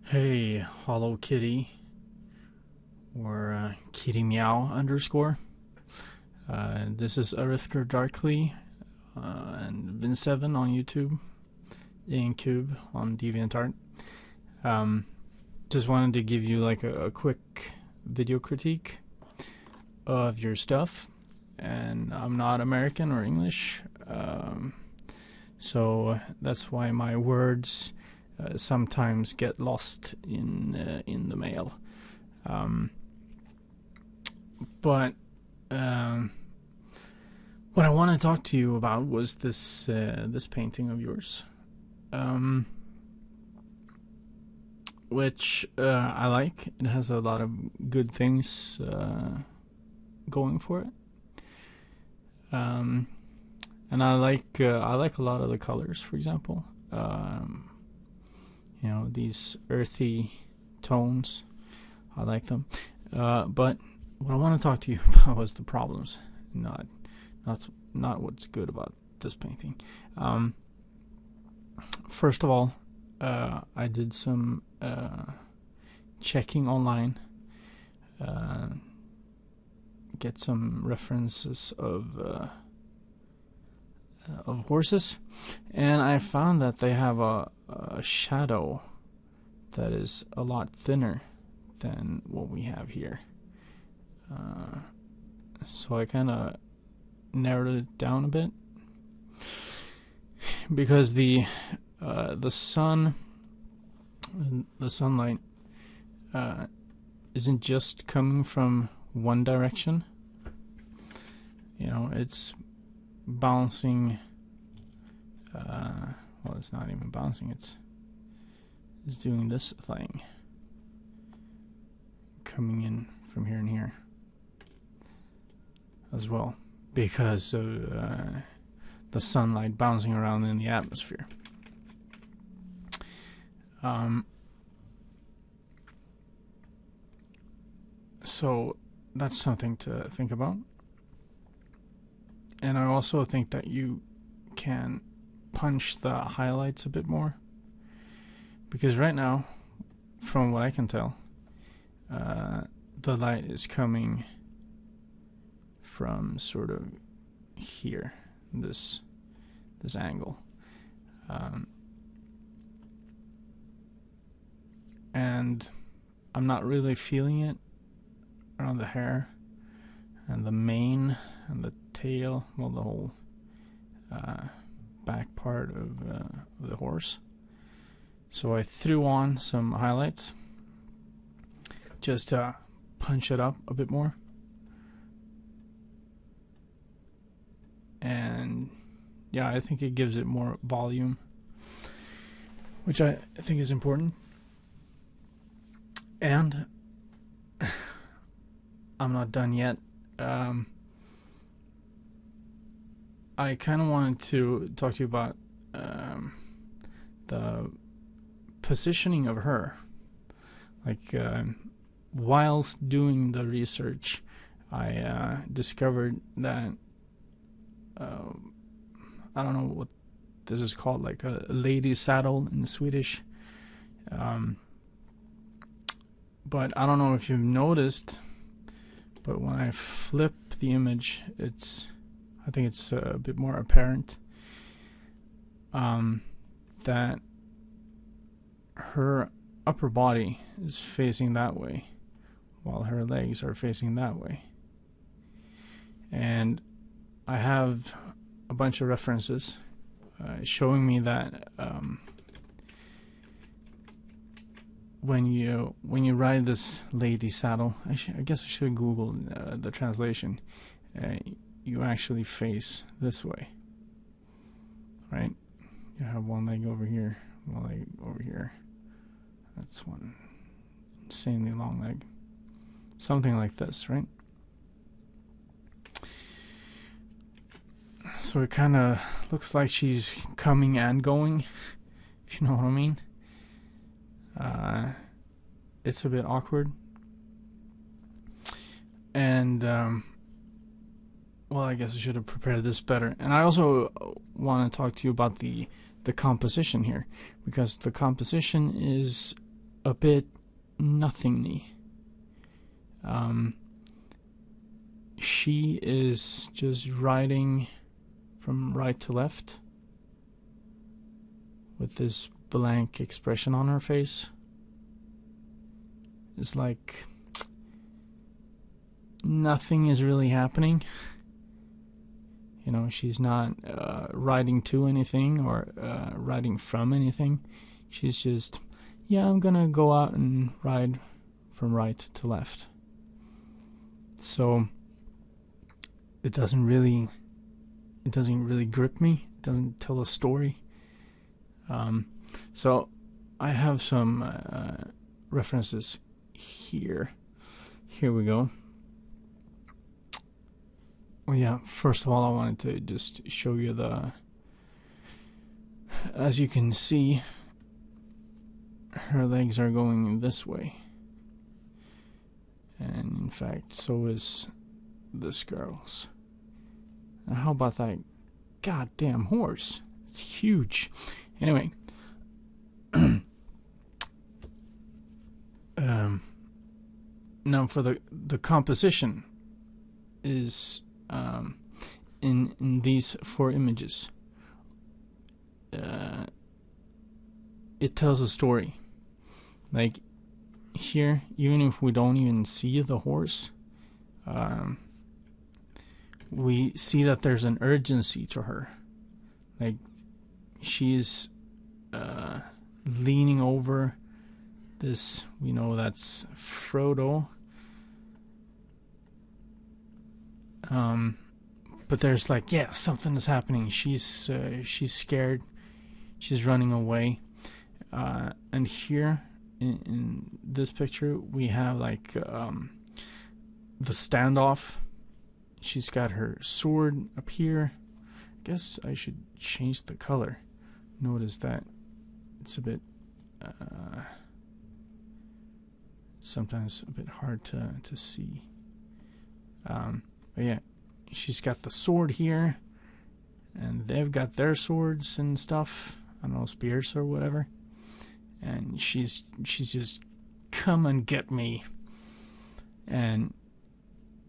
Hey, Hollow Kitty, or kittymeow underscore. This is Arifter Darkly and Vin7 on YouTube, Incube on DeviantArt. Just wanted to give you like a quick video critique of your stuff. And I'm not American or English, so that's why my words sometimes get lost in the mail. But what I want to talk to you about was this painting of yours, which I like. It has a lot of good things going for it, and I like a lot of the colors. For example, you know, these earthy tones. I like them. But what I want to talk to you about was the problems, not what's good about this painting. First of all, I did some checking online, get some references of horses, and I found that they have a shadow that is a lot thinner than what we have here. So I kind of narrowed it down a bit, because the sunlight isn't just coming from one direction. You know, it's bouncing. Well, it's not even bouncing. It's doing this thing, coming in from here and here as well, because of the sunlight bouncing around in the atmosphere. So that's something to think about. And I also think that you can punch the highlights a bit more, because right now, from what I can tell, the light is coming from sort of here, this angle, and I'm not really feeling it around the hair and the mane and the tail, well, the whole back part of the horse. So I threw on some highlights just to punch it up a bit more, and yeah, I think it gives it more volume, which I think is important. And I'm not done yet. I kind of wanted to talk to you about the positioning of her. Like, whilst doing the research, I discovered that I don't know what this is called, like a lady saddle in Swedish. But I don't know if you've noticed, but when I flip the image, I think it's a bit more apparent that her upper body is facing that way, while her legs are facing that way. And I have a bunch of references showing me that when you ride this lady saddle, I guess I should Google the translation. You actually face this way, right? You have one leg over here, one leg over here. That's one insanely long leg. Something like this, right? So it kind of looks like she's coming and going, if you know what I mean. It's a bit awkward. And well, I guess I should have prepared this better. And I also want to talk to you about the composition here, because the composition is a bit nothingy. She is just riding from right to left with this blank expression on her face. It's like nothing is really happening. You know, she's not riding to anything or riding from anything. She's just, yeah, I'm gonna go out and ride from right to left. So it doesn't really grip me. It doesn't tell a story. So I have some references here. Here we go. Well, yeah, first of all, I wanted to just show you as you can see, her legs are going this way. And in fact, so is this girl's. And how about that goddamn horse? It's huge. Anyway. Now for the composition is in these 4 images. It tells a story. Like here, even if we don't even see the horse, we see that there's an urgency to her. Like she's leaning over this, we know that's Frodo. But there's like, yeah, something is happening. She's scared. She's running away. And here in this picture we have like the standoff. She's got her sword up here. I guess I should change the color. Notice that it's a bit sometimes a bit hard to see. But yeah, she's got the sword here, and they've got their swords and stuff. I don't know, spears or whatever. And she's just, come and get me. And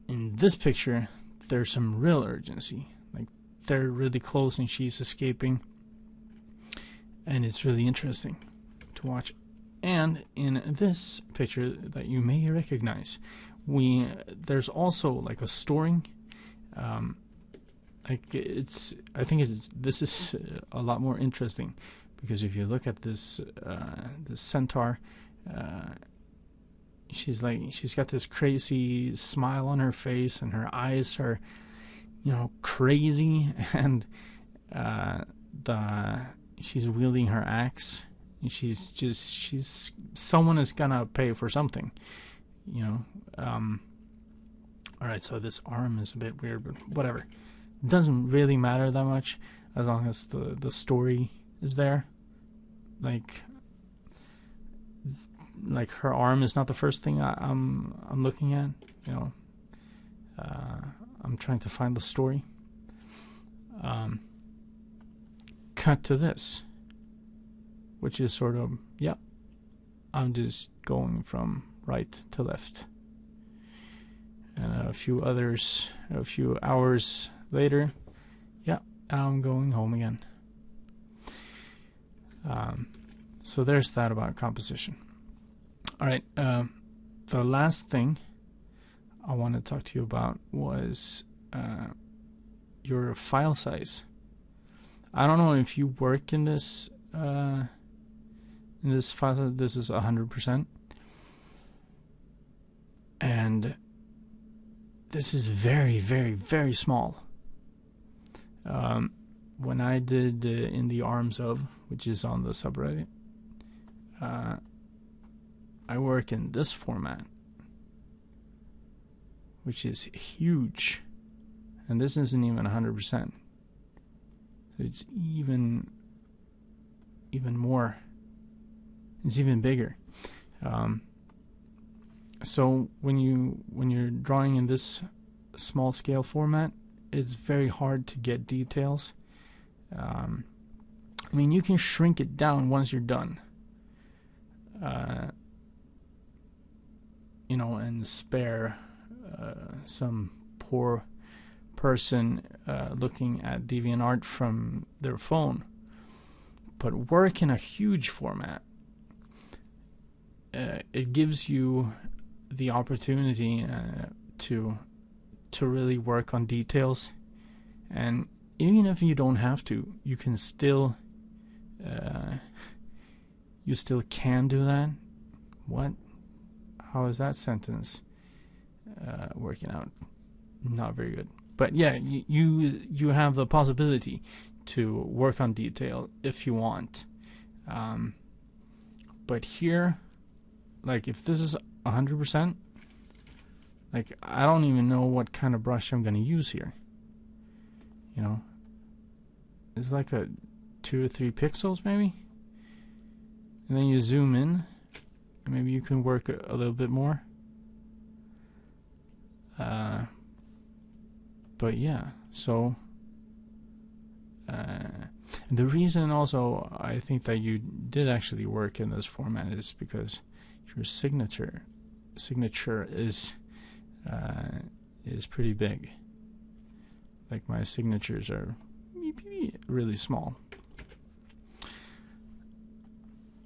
in this picture, there's some real urgency. Like they're really close, and she's escaping. And it's really interesting to watch. And in this picture that you may recognize, there's also like a story. Like I think this is a lot more interesting, because if you look at this centaur, she's got this crazy smile on her face, and her eyes are, crazy, and she's wielding her axe. And she's someone is gonna pay for something, Alright, so this arm is a bit weird, but whatever. It doesn't really matter that much as long as the story is there. Like her arm is not the first thing I'm looking at. I'm trying to find the story. Cut to this, which is sort of, I'm just going from right to left. And a few hours later, I'm going home again. So there's that about composition. Alright, the last thing I want to talk to you about was your file size. I don't know if you work in this file size. This is 100%. And this is very, very, very small. When I did In the Arms Of, which is on the subreddit, I work in this format, which is huge, and this isn't even 100%. So it's even more. It's even bigger. So when you're drawing in this small scale format, it's very hard to get details. You can shrink it down once you're done. and spare some poor person looking at DeviantArt from their phone, but work in a huge format. It gives you the opportunity to really work on details, and even if you don't have to, you can still can do that. What? How is that sentence working out? Not very good. But yeah, you have the possibility to work on detail if you want. But here, like if this is 100%, like I don't even know what kind of brush I'm gonna use here. It's like a 2 or 3 pixels maybe, and then you zoom in, and maybe you can work a little bit more. But yeah, so the reason also I think that you did actually work in this format is because your signature is pretty big. Like my signatures are really small,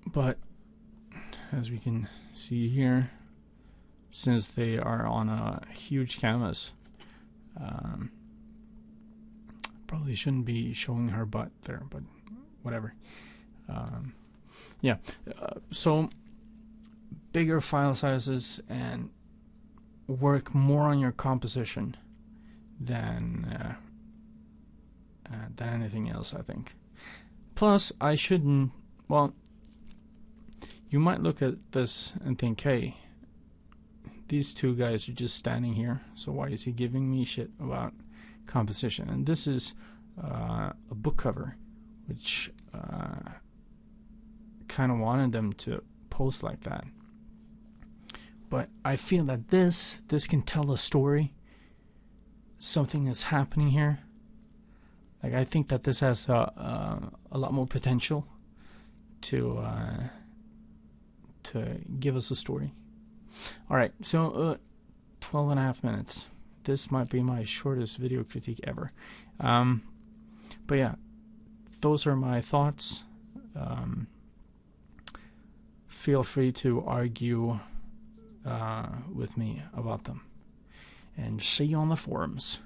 but as we can see here, since they are on a huge canvas, probably shouldn't be showing her butt there, but whatever. So bigger file sizes and work more on your composition than anything else, I think. Plus, I shouldn't. Well, you might look at this and think, hey, these two guys are just standing here, so why is he giving me shit about composition? And this is a book cover, which kind of wanted them to post like that. But I feel that this can tell a story. Something is happening here. Like I think that this has a lot more potential to give us a story. All right, so 12 and a half minutes. This might be my shortest video critique ever. But yeah, those are my thoughts. Feel free to argue with me about them. And see you on the forums.